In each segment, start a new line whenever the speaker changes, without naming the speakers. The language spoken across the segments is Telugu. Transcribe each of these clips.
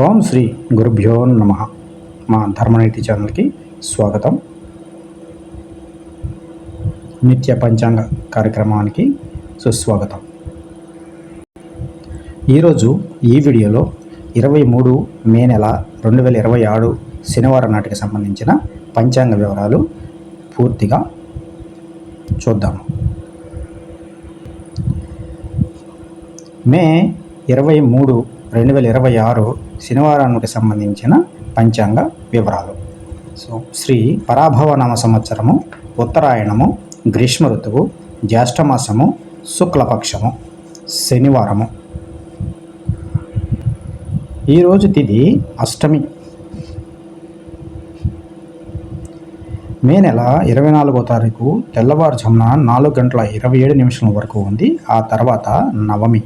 ఓం శ్రీ గురుభ్యో నమః. మా ధర్మనీతి ఛానల్కి స్వాగతం. నిత్య పంచాంగ కార్యక్రమానికి సుస్వాగతం. ఈరోజు ఈ వీడియోలో 23 మే నెల 2026 శనివారం నాటికి సంబంధించిన పంచాంగ వివరాలు పూర్తిగా చూద్దాము. మే 23, 2026 శనివారానికి సంబంధించిన పంచాంగ వివరాలు. శ్రీ పరాభవ నామ సంవత్సరము, ఉత్తరాయణము, గ్రీష్మ ఋతువు, జ్యేష్ఠమాసము, శుక్లపక్షము, శనివారము. ఈరోజు తిథి అష్టమి. మే నెల 24వ తారీఖు తెల్లవారుజామున 4:27 వరకు ఉంది. ఆ తర్వాత నవమి.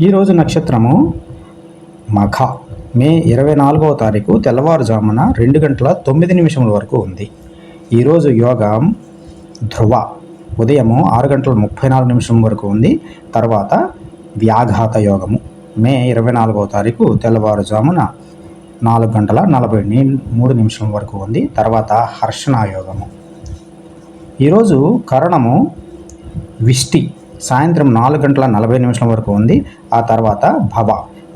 ఈరోజు నక్షత్రము మఖ. మే 24వ తారీఖు తెల్లవారుజామున 2:09 వరకు ఉంది. ఈరోజు యోగం ధ్రువ. ఉదయము 6:34 వరకు ఉంది. తర్వాత వ్యాఘాత యోగము. మే 24వ తారీఖు తెల్లవారుజామున 4:43 వరకు ఉంది. తర్వాత హర్షణ యోగము. ఈరోజు కరణము విష్టి. సాయంత్రం 4:40 వరకు ఉంది. ఆ తర్వాత భవ.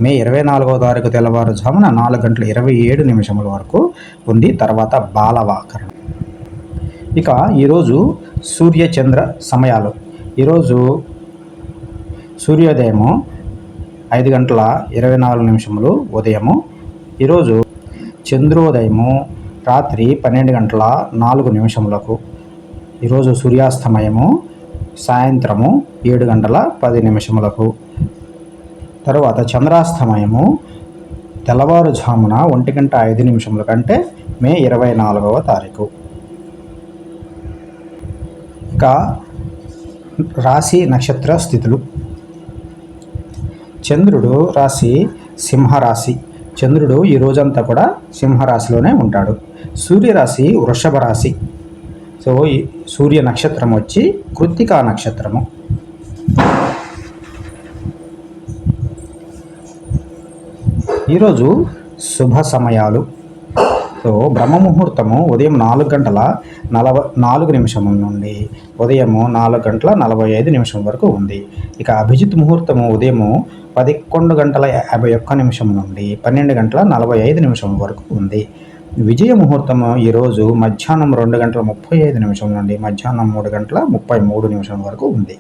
మే 24వ తారీఖు తెల్లవారుజామున 4:27 వరకు ఉంది. తర్వాత బాలవ కరణం. ఇక ఈరోజు సూర్యచంద్ర సమయాలు. ఈరోజు సూర్యోదయము 5:24 ఉదయము. ఈరోజు చంద్రోదయము రాత్రి 12:04. ఈరోజు సూర్యాస్తమయము సాయంత్రము 7:10. తరువాత చంద్రాస్తమయము తెల్లవారుజామున 1:05 కంటే మే 24వ తారీఖు. ఇక రాశి నక్షత్ర స్థితులు. చంద్రుడు రాశి సింహరాశి. చంద్రుడు ఈ రోజంతా కూడా సింహరాశిలోనే ఉంటాడు. సూర్యరాశి వృషభ రాశి. ఈ సూర్య నక్షత్రం వచ్చి కృత్తికా నక్షత్రము. ఈరోజు శుభ సమయాలు. బ్రహ్మముహూర్తము ఉదయం 4:44 నుండి ఉదయము 4:45 వరకు ఉంది. ఇక అభిజిత్ ముహూర్తము ఉదయము 11:51 నుండి 12:45 వరకు ఉంది. విజయ ముహూర్తము ఈరోజు మధ్యాహ్నం 2:35 నుండి మధ్యాహ్నం 3:33 వరకు ఉంది.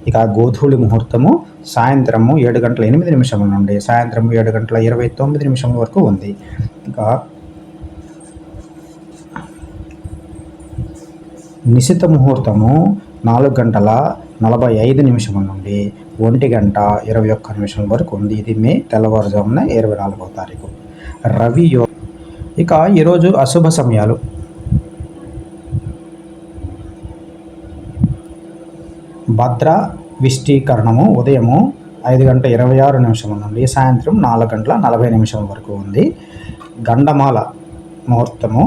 ఇక గోధూళి ముహూర్తము సాయంత్రము 7:08 నుండి సాయంత్రం 7:29 వరకు ఉంది. ఇక నిశిత ముహూర్తము 4:45 నుండి 1:21 వరకు ఉంది. ఇది మే తెల్లవారుజామున 24వ తారీఖు. రవి యోగ. ఇక ఈరోజు అశుభ సమయాలు. భద్ర విష్టీకరణము ఉదయము 5:26 నుండి సాయంత్రం 4:40 వరకు ఉంది. గండమాల ముహూర్తము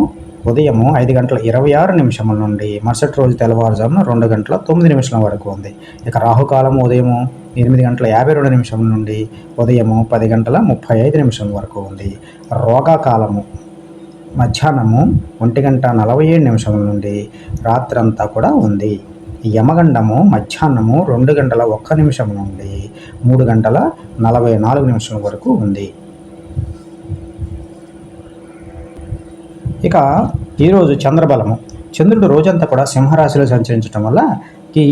ఉదయము 5:26 నుండి మరుసటి రోజు తెల్లవారుజామున 2:09 వరకు ఉంది. ఇక రాహుకాలము ఉదయము 8:52 నుండి ఉదయము 10:35 వరకు ఉంది. రోగకాలము మధ్యాహ్నము 1:47 నుండి రాత్రంతా కూడా ఉంది. యమగండము మధ్యాహ్నము 2:01 నుండి 3:44 వరకు ఉంది. ఇక ఈరోజు చంద్రబలము. చంద్రుడు రోజంతా కూడా సింహరాశిలో సంచరించడం వల్ల ఈ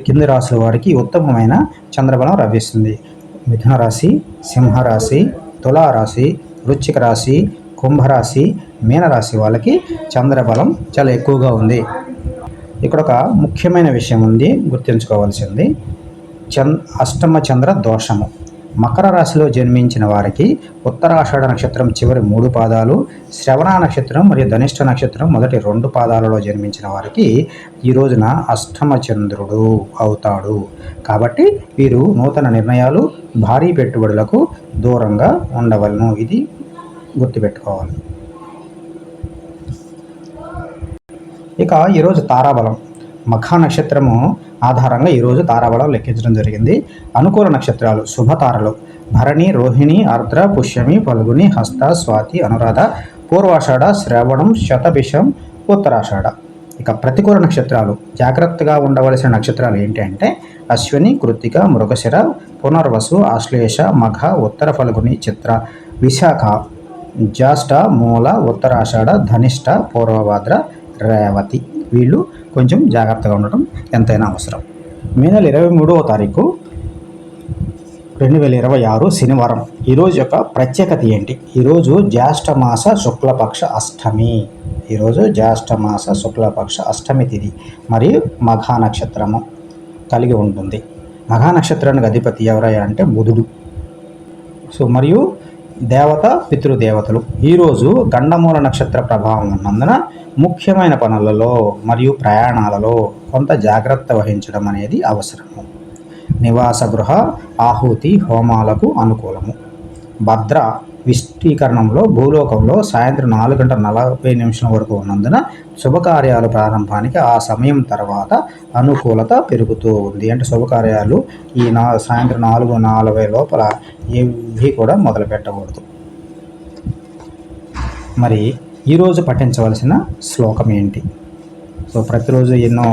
కింది రాశుల వారికి ఉత్తమమైన చంద్రబలం లభిస్తుంది. మిథున రాశి, సింహరాశి, తులారాశి, వృశ్చిక రాశి, కుంభరాశి, మీనరాశి వాళ్ళకి చంద్రబలం చాలా ఎక్కువగా ఉంది. ఇక్కడ ఒక ముఖ్యమైన విషయం ఉంది, గుర్తుంచుకోవాల్సింది. అష్టమ చంద్ర దోషము. మకర రాశిలో జన్మించిన వారికి ఉత్తరాషాఢ నక్షత్రం చివరి 3 పాదాలు, శ్రవణ నక్షత్రం మరియు ధనిష్ఠ నక్షత్రం మొదటి 2 పాదాలలో జన్మించిన వారికి ఈ రోజున అష్టమ చంద్రుడు అవుతాడు. కాబట్టి వీరు నూతన నిర్ణయాలు, భారీ పెట్టుబడులకు దూరంగా ఉండవలను. ఇది గుర్తుపెట్టుకోవాలి. ఇక ఈరోజు తారాబలం. మఖ నక్షత్రము ఆధారంగా ఈరోజు తారాబలం లెక్కించడం జరిగింది. అనుకూల నక్షత్రాలు శుభతారలు భరణి, రోహిణి, ఆర్ద్ర, పుష్యమి, ఫల్గుని, హస్త, స్వాతి, అనురాధ, పూర్వాషాఢ, శ్రావణం, శతభిషం, ఉత్తరాషాఢ. ఇక ప్రతికూల నక్షత్రాలు, జాగ్రత్తగా ఉండవలసిన నక్షత్రాలు ఏంటి అంటే అశ్విని, కృత్తిక, మృగశిర, పునర్వసు, ఆశ్లేష, మఘ, ఉత్తర ఫల్గుని, చిత్ర, విశాఖ, జ్యేష్ఠ, మూల, ఉత్తరాషాఢ, ధనిష్ట, పూర్వభాద్ర, రేవతి. వీళ్ళు కొంచెం జాగ్రత్తగా ఉండటం ఎంతైనా అవసరం. మే నెల 23వ తారీఖు 2026 శనివారం. ఈరోజు యొక్క ప్రత్యేకత ఏంటి? ఈరోజు జ్యేష్ఠ మాస శుక్లపక్ష అష్టమి. ఈరోజు జ్యేష్ఠ మాస శుక్లపక్ష అష్టమి తిథి మరియు మఘా నక్షత్రము కలిగి ఉంటుంది. మఘా నక్షత్రానికి అధిపతి ఎవరయ్యా అంటే బుధుడు. సో మరియు దేవత, పితృదేవతలు. ఈరోజు గండమూల నక్షత్ర ప్రభావం ఉన్నందున ముఖ్యమైన పనులలో మరియు ప్రయాణాలలో కొంత జాగ్రత్త వహించడం అనేది అవసరము. నివాస గృహ ఆహుతి హోమాలకు అనుకూలము. భద్ర విస్తీకరణంలో భూలోకంలో సాయంత్రం 4:40 వరకు ఉన్నందున శుభకార్యాలు ప్రారంభానికి ఆ సమయం తర్వాత అనుకూలత పెరుగుతూ ఉంది. అంటే శుభకార్యాలు ఈ సాయంత్రం 4:40 లోపల ఏవి కూడా మొదలు పెట్టకూడదు. మరి ఈరోజు పఠించవలసిన శ్లోకం ఏంటి? సో ప్రతిరోజు ఎన్నో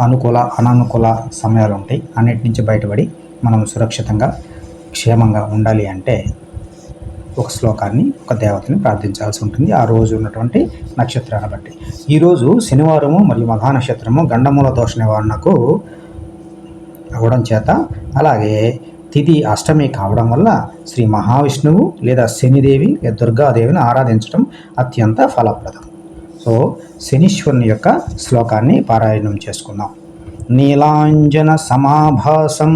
అనుకూల అననుకూల సమయాలు ఉంటాయి. అన్నిటి నుంచి బయటపడి మనం సురక్షితంగా క్షేమంగా ఉండాలి అంటే ఒక శ్లోకాన్ని, ఒక దేవతని ప్రార్థించాల్సి ఉంటుంది ఆ రోజు ఉన్నటువంటి నక్షత్రాన్ని బట్టి. ఈరోజు శనివారము మరియు మఘా నక్షత్రము గండమూల దోష నివారణకు అవ్వడం చేత, అలాగే తిథి అష్టమి కావడం వల్ల శ్రీ మహావిష్ణువు లేదా శనిదేవి లేదా దుర్గాదేవిని ఆరాధించడం అత్యంత ఫలప్రదం. సో శనీశ్వరుని యొక్క శ్లోకాన్ని పారాయణం చేసుకుందాం. నీలాంజన సమాభాసం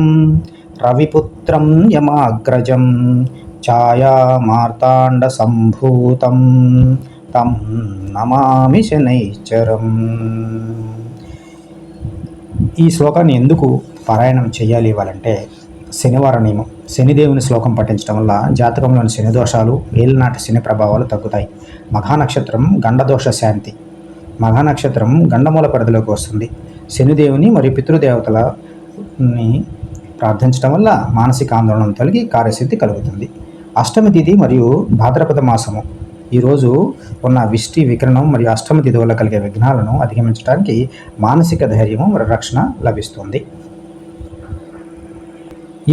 రవిపుత్రం యమాగ్రజం ఛాయా మార్తాండ సంభూతం తం నమామి శనైశ్చరం. ఈ శ్లోకాన్ని ఎందుకు పారాయణం చేయాలి ఇవ్వాలంటే శనివార నియమం. శనిదేవుని శ్లోకం పఠించడం వల్ల జాతకంలోని శని దోషాలు, ఏలినాటి శని ప్రభావాలు తగ్గుతాయి. మఘా నక్షత్రం గండదోష శాంతి. మఘా నక్షత్రం గండమూల పరిధిలోకి వస్తుంది. శనిదేవుని మరియు పితృదేవతలని ప్రార్థించడం వల్ల మానసిక ఆందోళన తొలగి కార్యసిద్ధి కలుగుతుంది. అష్టమి తిథి మరియు భాద్రపద మాసము. ఈరోజు ఉన్న విష్టి వికరణం మరియు అష్టమి తిథి వల్ల కలిగే విఘ్నాలను అధిగమించడానికి మానసిక ధైర్యము మరియు రక్షణ లభిస్తుంది.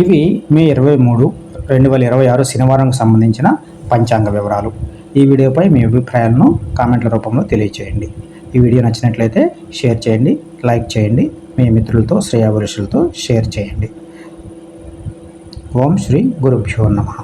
ఇవి మే 23, 2026 శనివారంకు సంబంధించిన పంచాంగ వివరాలు. ఈ వీడియోపై మీ అభిప్రాయాలను కామెంట్ల రూపంలో తెలియచేయండి. ఈ వీడియో నచ్చినట్లయితే షేర్ చేయండి, లైక్ చేయండి, మీ మిత్రులతో, శ్రేయాభిలాషులతో షేర్ చేయండి. ఓం శ్రీ గురుభ్యో నమః.